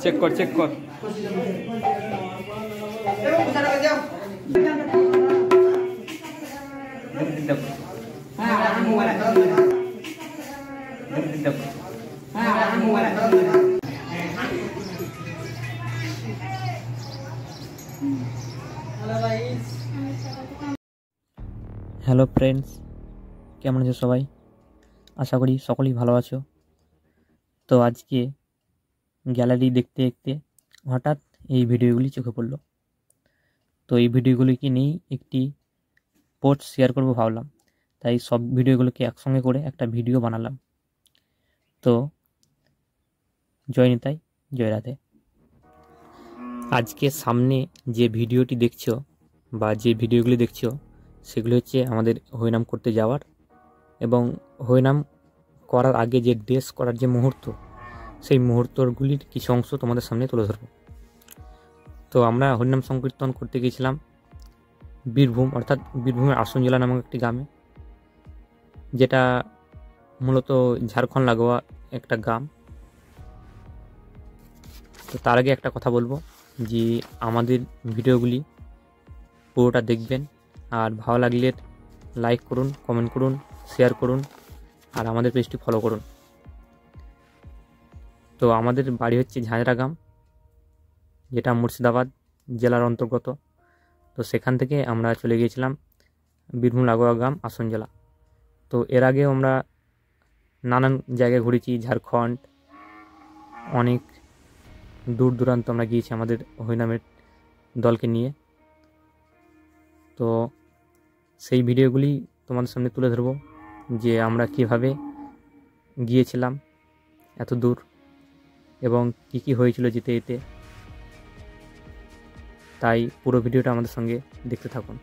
Check কর check কর। Hello friends, কেমন আছো সবাই? আশা করি সকলেই ভালো আছো। তো আজকে গ্যালারি দেখতে দেখতে হঠাৎ এই ভিডিওগুলি চোখে পড়লো। তো এই ভিডিওগুলিকে নিয়েই একটি পোস্ট শেয়ার করবো ভাবলাম, তাই সব ভিডিওগুলোকে একসঙ্গে করে একটা ভিডিও বানালাম। তো জয় নিতাই, জয় রাধে। আজকে সামনে যে ভিডিওটি দেখছো বা যে ভিডিওগুলি দেখছো সেগুলো হচ্ছে আমাদের হরিনাম করতে যাওয়ার এবং হরিনাম করার আগে যে ড্রেস করার যে মুহূর্ত, সেই মুহূর্তগুলির কিছু অংশ তোমাদের সামনে তুলে ধরবো। তো আমরা হরিনাম সংকীর্তন করতে গিয়েছিলাম বীরভূম, অর্থাৎ বীরভূমের আসনজেলা নামক একটি গ্রামে, যেটা মূলত ঝাড়খণ্ড লাগোয়া একটা গ্রাম। তো তার আগে একটা কথা বলবো যে আমাদের ভিডিওগুলি পুরোটা দেখবেন, আর ভালো লাগলে লাইক করুন, কমেন্ট করুন, শেয়ার করুন, আর আমাদের পেজটি ফলো করুন। তো আমাদের বাড়ি হচ্ছে ঝাঁঝরা গ্রাম, যেটা মুর্শিদাবাদ জেলার অন্তর্গত। তো সেখান থেকে আমরা চলে গিয়েছিলাম বীরভূম লাগোয়া গ্রাম আসন জেলা। তো এর আগেও আমরা নানান জায়গায় ঘুরেছি, ঝাড়খণ্ড, অনেক দূর দূরান্ত আমরা গিয়েছি আমাদের হরিনামের দলকে নিয়ে। তো সেই ভিডিওগুলি তোমাদের সামনে তুলে ধরবো যে আমরা কিভাবে গিয়েছিলাম এত দূর এবং কি কি হয়েছিল যেতে যেতে। তাই পুরো ভিডিওটা আমাদের সঙ্গে দেখতে থাকুন।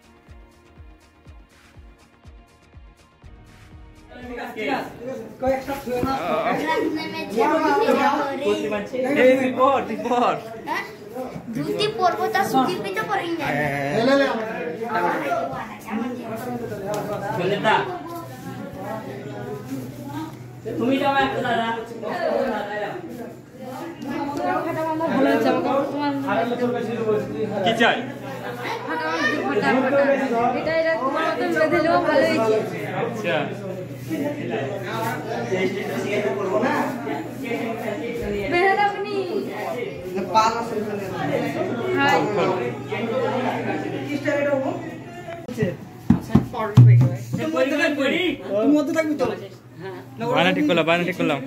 ধুতি পরবো, তা সুতি পিতে পরেন না। তুমি যাও একটা দাদা কি চাই? আচ্ছা, বায়না ঠিক করলাম, বায়না ঠিক করলাম।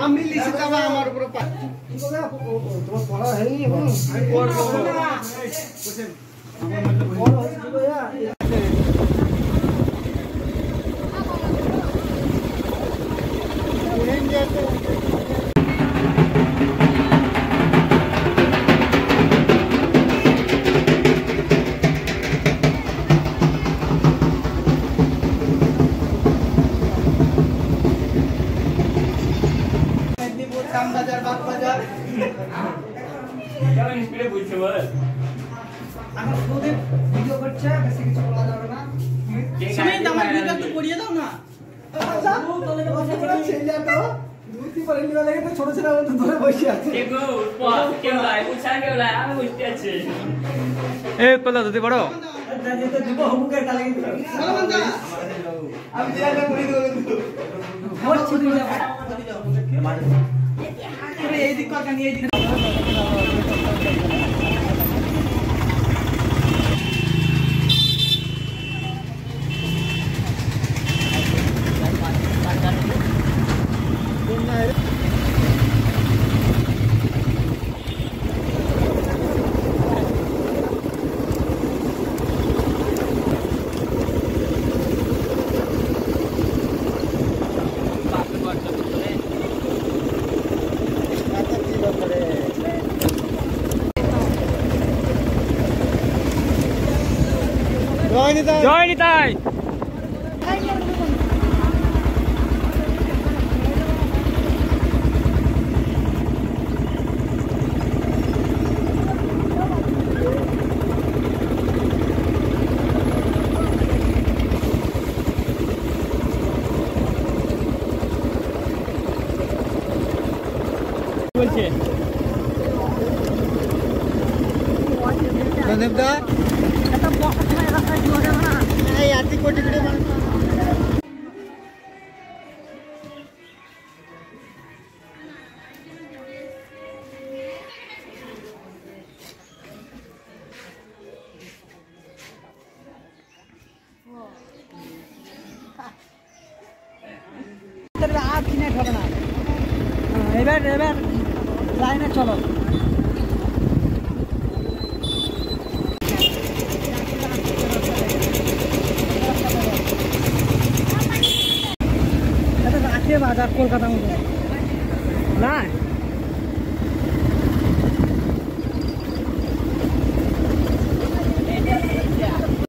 আমি লিখে যাবো আমার উপরে তোমার পড়া হয়নি এখন? ছোট ছেলে ধরে বসে আছে। যদি বড় এই দিক কথা নিয়ে জয় নিতাই। নিচে দেবদা এটা বক্স না রাখা জোরে না এই আতি কোটি কোটি মানে আর কিনে হবে না এবার লাইনে চলো রাখে বাজার কলকাতা মতো না